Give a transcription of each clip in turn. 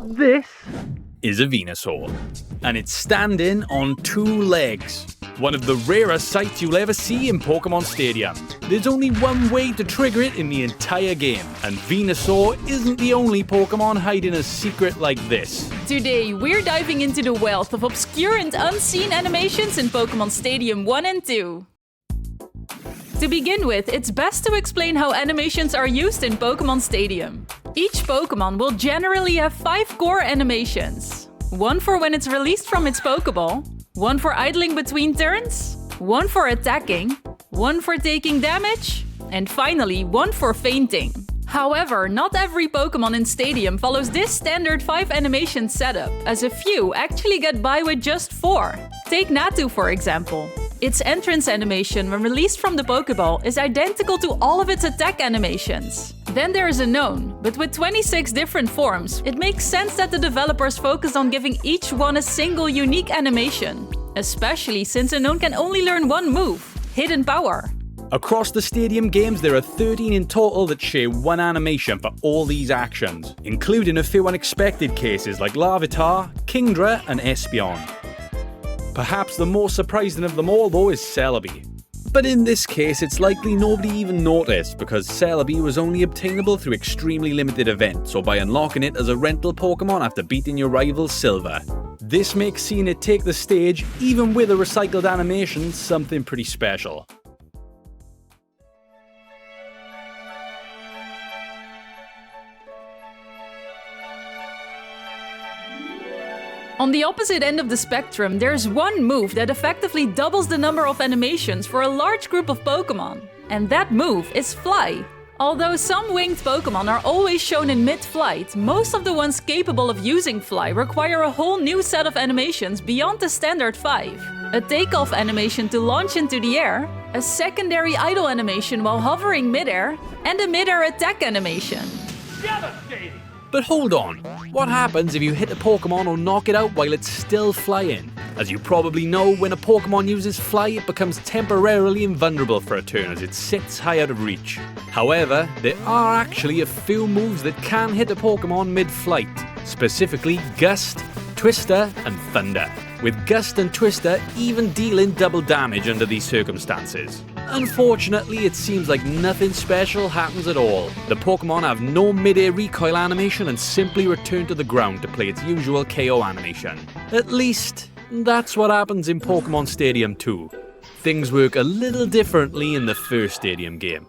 This is a Venusaur, and it's standing on two legs. One of the rarest sights you'll ever see in Pokémon Stadium. There's only one way to trigger it in the entire game, and Venusaur isn't the only Pokémon hiding a secret like this. Today, we're diving into the wealth of obscure and unseen animations in Pokémon Stadium 1 and 2. To begin with, it's best to explain how animations are used in Pokémon Stadium. Each Pokémon will generally have 5 core animations. One for when it's released from its Pokéball, one for idling between turns, one for attacking, one for taking damage, and finally one for fainting. However, not every Pokémon in Stadium follows this standard 5 animation setup, as a few actually get by with just 4. Take Natu for example. Its entrance animation when released from the Pokéball is identical to all of its attack animations. Then there is a Known, but with 26 different forms, it makes sense that the developers focused on giving each one a single unique animation. Especially since a Known can only learn one move, Hidden Power. Across the Stadium games, there are 13 in total that share one animation for all these actions, including a few unexpected cases like Larvitar, Kingdra, and Espeon. Perhaps the most surprising of them all, though, is Celebi. But in this case, it's likely nobody even noticed because Celebi was only obtainable through extremely limited events or by unlocking it as a rental Pokémon after beating your rival Silver. This makes seeing it take the stage, even with a recycled animation, something pretty special. On the opposite end of the spectrum, there's one move that effectively doubles the number of animations for a large group of Pokémon. And that move is Fly. Although some winged Pokémon are always shown in mid-flight, most of the ones capable of using Fly require a whole new set of animations beyond the standard 5. A takeoff animation to launch into the air, a secondary idle animation while hovering mid-air, and a mid-air attack animation. Devastating! But hold on, what happens if you hit a Pokémon or knock it out while it's still flying? As you probably know, when a Pokémon uses Fly, it becomes temporarily invulnerable for a turn as it sits high out of reach. However, there are actually a few moves that can hit a Pokémon mid-flight, specifically Gust, Twister, and Thunder, with Gust and Twister even dealing double damage under these circumstances. Unfortunately, it seems like nothing special happens at all. The Pokémon have no mid-air recoil animation and simply return to the ground to play its usual KO animation. At least, that's what happens in Pokémon Stadium 2. Things work a little differently in the first Stadium game.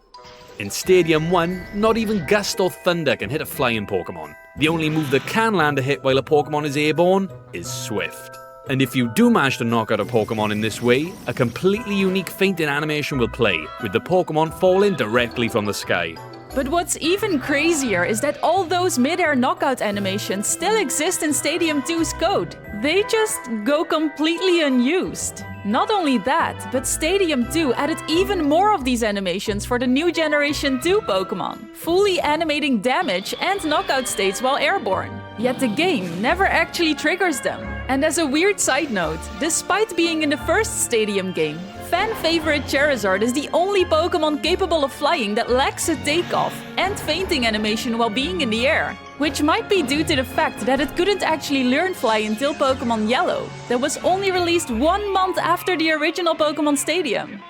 In Stadium 1, not even Gust or Thunder can hit a flying Pokémon. The only move that can land a hit while a Pokémon is airborne is Swift. And if you do manage to knock out a Pokémon in this way, a completely unique fainting animation will play, with the Pokémon falling directly from the sky. But what's even crazier is that all those mid-air knockout animations still exist in Stadium 2's code. They just go completely unused. Not only that, but Stadium 2 added even more of these animations for the new Generation 2 Pokémon, fully animating damage and knockout states while airborne. Yet the game never actually triggers them. And as a weird side note, despite being in the first Stadium game, fan-favorite Charizard is the only Pokémon capable of flying that lacks a takeoff and fainting animation while being in the air. Which might be due to the fact that it couldn't actually learn Fly until Pokémon Yellow, that was only released 1 month after the original Pokémon Stadium.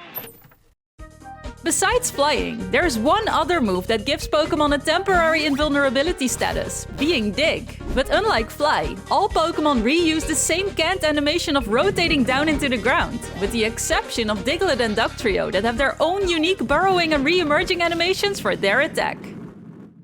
Besides flying, there's one other move that gives Pokémon a temporary invulnerability status, being Dig. But unlike Fly, all Pokémon reuse the same canned animation of rotating down into the ground, with the exception of Diglett and Dugtrio that have their own unique burrowing and re-emerging animations for their attack.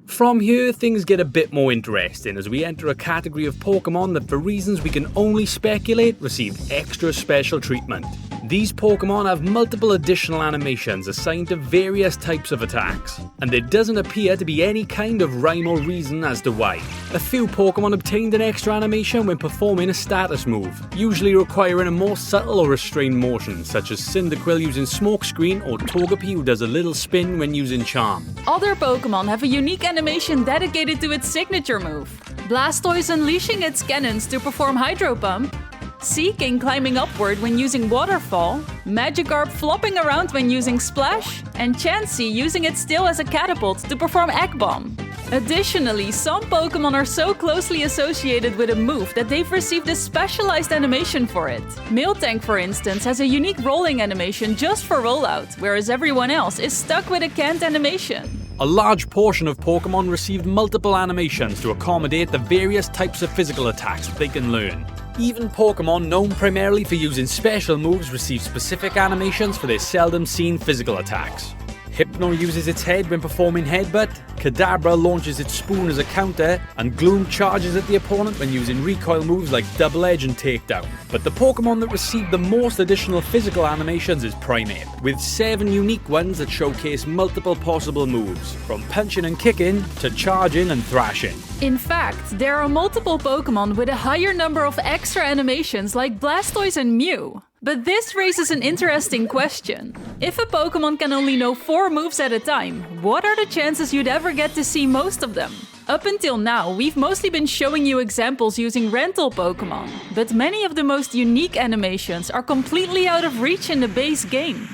From here, things get a bit more interesting as we enter a category of Pokémon that for reasons we can only speculate receive extra special treatment. These Pokémon have multiple additional animations assigned to various types of attacks, and there doesn't appear to be any kind of rhyme or reason as to why. A few Pokémon obtained an extra animation when performing a status move, usually requiring a more subtle or restrained motion, such as Cyndaquil using Smokescreen or Togepi who does a little spin when using Charm. Other Pokémon have a unique animation dedicated to its signature move. Blastoise unleashing its cannons to perform Hydro Pump, Seeking climbing upward when using Waterfall, Magikarp flopping around when using Splash, and Chansey using its tail as a catapult to perform Egg Bomb. Additionally, some Pokémon are so closely associated with a move that they've received a specialized animation for it. Miltank, for instance, has a unique rolling animation just for rollout, whereas everyone else is stuck with a canned animation. A large portion of Pokémon received multiple animations to accommodate the various types of physical attacks they can learn. Even Pokémon known primarily for using special moves receive specific animations for their seldom seen physical attacks. Hypno uses its head when performing Headbutt, Kadabra launches its Spoon as a counter, and Gloom charges at the opponent when using recoil moves like Double Edge and Takedown. But the Pokémon that received the most additional physical animations is Primeape, with 7 unique ones that showcase multiple possible moves, from punching and kicking to charging and thrashing. In fact, there are multiple Pokémon with a higher number of extra animations like Blastoise and Mew. But this raises an interesting question. If a Pokémon can only know 4 moves at a time, what are the chances you'd ever get to see most of them? Up until now, we've mostly been showing you examples using rental Pokémon, but many of the most unique animations are completely out of reach in the base game.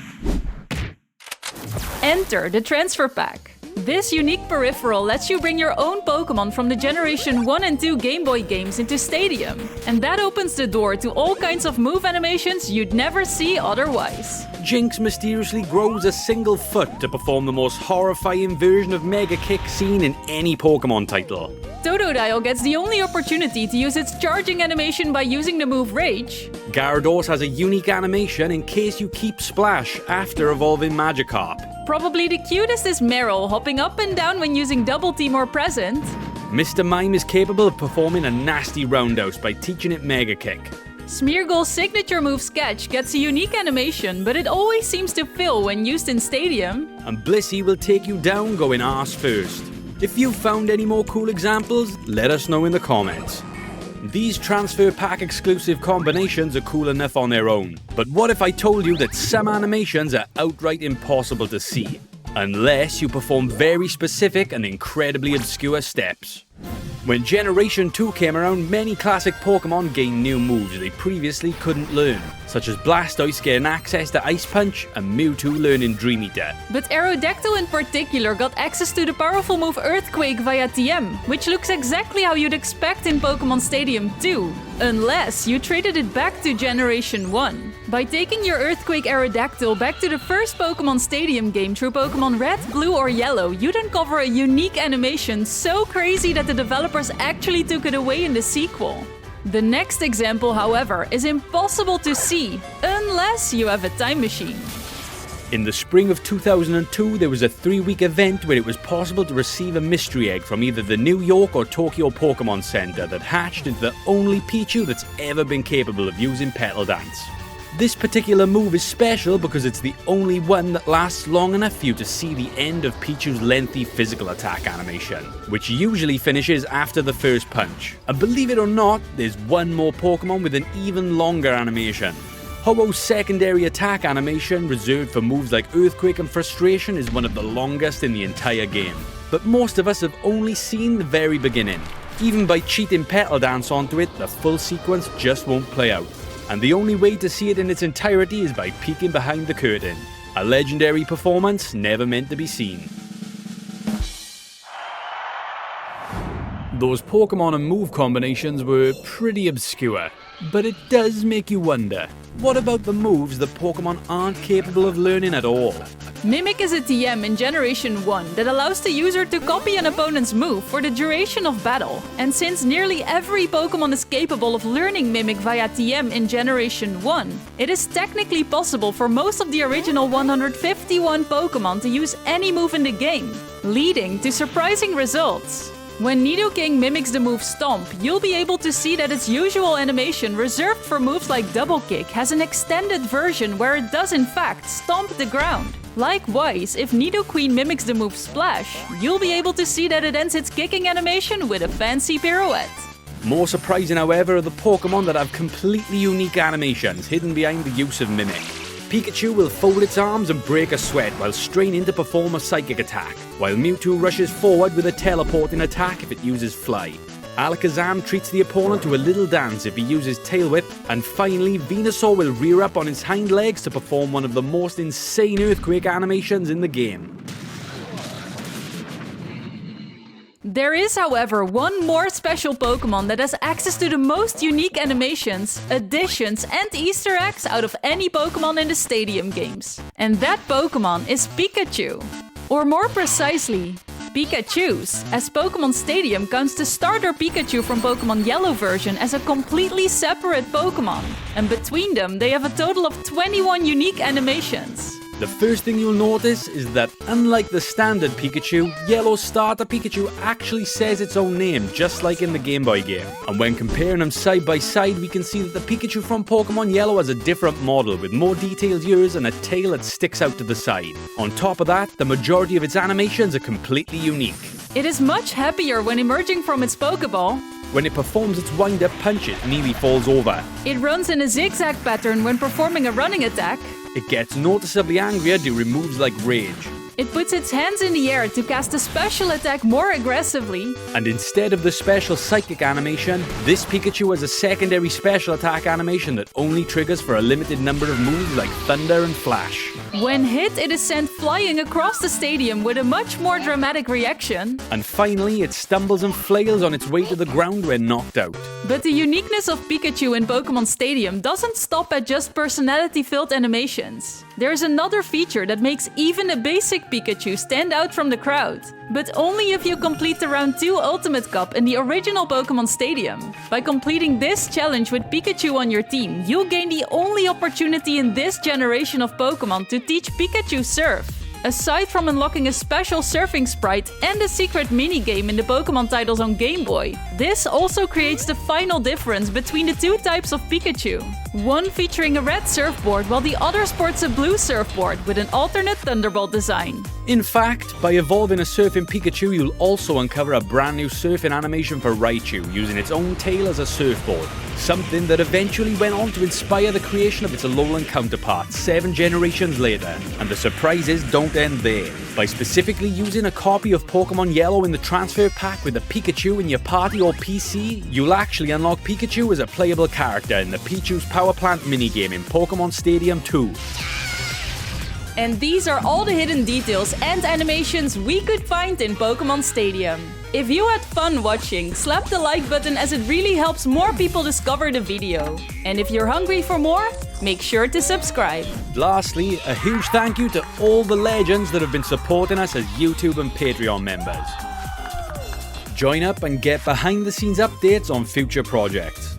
Enter the Transfer Pack. This unique peripheral lets you bring your own Pokémon from the Generation 1 and 2 Game Boy games into Stadium. And that opens the door to all kinds of move animations you'd never see otherwise. Jinx mysteriously grows a single foot to perform the most horrifying version of Mega Kick seen in any Pokémon title. Totodile gets the only opportunity to use its charging animation by using the move Rage. Gyarados has a unique animation in case you keep Splash after evolving Magikarp. Probably the cutest is Meryl, hopping up and down when using Double Team or Present. Mr. Mime is capable of performing a nasty roundhouse by teaching it Mega Kick. Smeargle's signature move Sketch gets a unique animation, but it always seems to fail when used in Stadium. And Blissey will take you down going arse first. If you found any more cool examples, let us know in the comments. These Transfer Pack exclusive combinations are cool enough on their own, but what if I told you that some animations are outright impossible to see, unless you perform very specific and incredibly obscure steps? When Generation 2 came around, many classic Pokémon gained new moves they previously couldn't learn, such as Blastoise getting access to Ice Punch and Mewtwo learning Dream Eater. But Aerodactyl in particular got access to the powerful move Earthquake via TM, which looks exactly how you'd expect in Pokémon Stadium 2, unless you traded it back to Generation 1. By taking your Earthquake Aerodactyl back to the first Pokémon Stadium game through Pokémon Red, Blue or Yellow, you'd uncover a unique animation so crazy that the developers actually took it away in the sequel. The next example, however, is impossible to see, unless you have a time machine. In the spring of 2002, there was a 3-week event where it was possible to receive a mystery egg from either the New York or Tokyo Pokémon Center that hatched into the only Pichu that's ever been capable of using Petal Dance. This particular move is special because it's the only one that lasts long enough for you to see the end of Pichu's lengthy physical attack animation, which usually finishes after the first punch. And believe it or not, there's one more Pokémon with an even longer animation. Ho-Oh's secondary attack animation, reserved for moves like Earthquake and Frustration, is one of the longest in the entire game. But most of us have only seen the very beginning. Even by cheating Petal Dance onto it, the full sequence just won't play out. And the only way to see it in its entirety is by peeking behind the curtain. A legendary performance never meant to be seen. Those Pokémon and move combinations were pretty obscure, but it does make you wonder, what about the moves that Pokémon aren't capable of learning at all? Mimic is a TM in Generation 1 that allows the user to copy an opponent's move for the duration of battle. And since nearly every Pokémon is capable of learning Mimic via TM in Generation 1, it is technically possible for most of the original 151 Pokémon to use any move in the game, leading to surprising results. When Nidoking mimics the move Stomp, you'll be able to see that its usual animation reserved for moves like Double Kick has an extended version where it does in fact stomp the ground. Likewise, if Nidoqueen mimics the move Splash, you'll be able to see that it ends its kicking animation with a fancy pirouette. More surprising, however, are the Pokémon that have completely unique animations hidden behind the use of Mimic. Pikachu will fold its arms and break a sweat while straining to perform a psychic attack, while Mewtwo rushes forward with a teleporting attack if it uses Fly. Alakazam treats the opponent to a little dance if he uses Tail Whip, and finally Venusaur will rear up on its hind legs to perform one of the most insane earthquake animations in the game. There is, however, one more special Pokémon that has access to the most unique animations, additions, and Easter eggs out of any Pokémon in the Stadium games. And that Pokémon is Pikachu. Or more precisely, Pikachu's, as Pokémon Stadium counts the starter Pikachu from Pokémon Yellow version as a completely separate Pokémon. And between them, they have a total of 21 unique animations. The first thing you'll notice is that unlike the standard Pikachu, Yellow's starter Pikachu actually says its own name, just like in the Game Boy game. And when comparing them side by side, we can see that the Pikachu from Pokémon Yellow has a different model, with more detailed ears and a tail that sticks out to the side. On top of that, the majority of its animations are completely unique. It is much happier when emerging from its Pokeball. When it performs its wind-up punch, it nearly falls over. It runs in a zigzag pattern when performing a running attack. It gets noticeably angrier during moves like Rage. It puts its hands in the air to cast a special attack more aggressively. And instead of the special psychic animation, this Pikachu has a secondary special attack animation that only triggers for a limited number of moves like Thunder and Flash. When hit, it is sent flying across the stadium with a much more dramatic reaction. And finally, it stumbles and flails on its way to the ground when knocked out. But the uniqueness of Pikachu in Pokémon Stadium doesn't stop at just personality-filled animations. There's another feature that makes even a basic Pikachu stand out from the crowd. But only if you complete the Round 2 Ultimate Cup in the original Pokémon Stadium. By completing this challenge with Pikachu on your team, you'll gain the only opportunity in this generation of Pokémon to teach Pikachu Surf. Aside from unlocking a special surfing sprite and a secret minigame in the Pokémon titles on Game Boy, this also creates the final difference between the two types of Pikachu. One featuring a red surfboard while the other sports a blue surfboard with an alternate Thunderbolt design. In fact, by evolving a surfing Pikachu, you'll also uncover a brand new surfing animation for Raichu, using its own tail as a surfboard. Something that eventually went on to inspire the creation of its Alolan counterpart 7 generations later. And the surprises don't end there. By specifically using a copy of Pokémon Yellow in the transfer pack with a Pikachu in your party or PC, you'll actually unlock Pikachu as a playable character in the Pichu's Power Plant minigame in Pokémon Stadium 2. And these are all the hidden details and animations we could find in Pokémon Stadium. If you had fun watching, slap the like button as it really helps more people discover the video. And if you're hungry for more, make sure to subscribe. Lastly, a huge thank you to all the legends that have been supporting us as YouTube and Patreon members. Join up and get behind the scenes updates on future projects.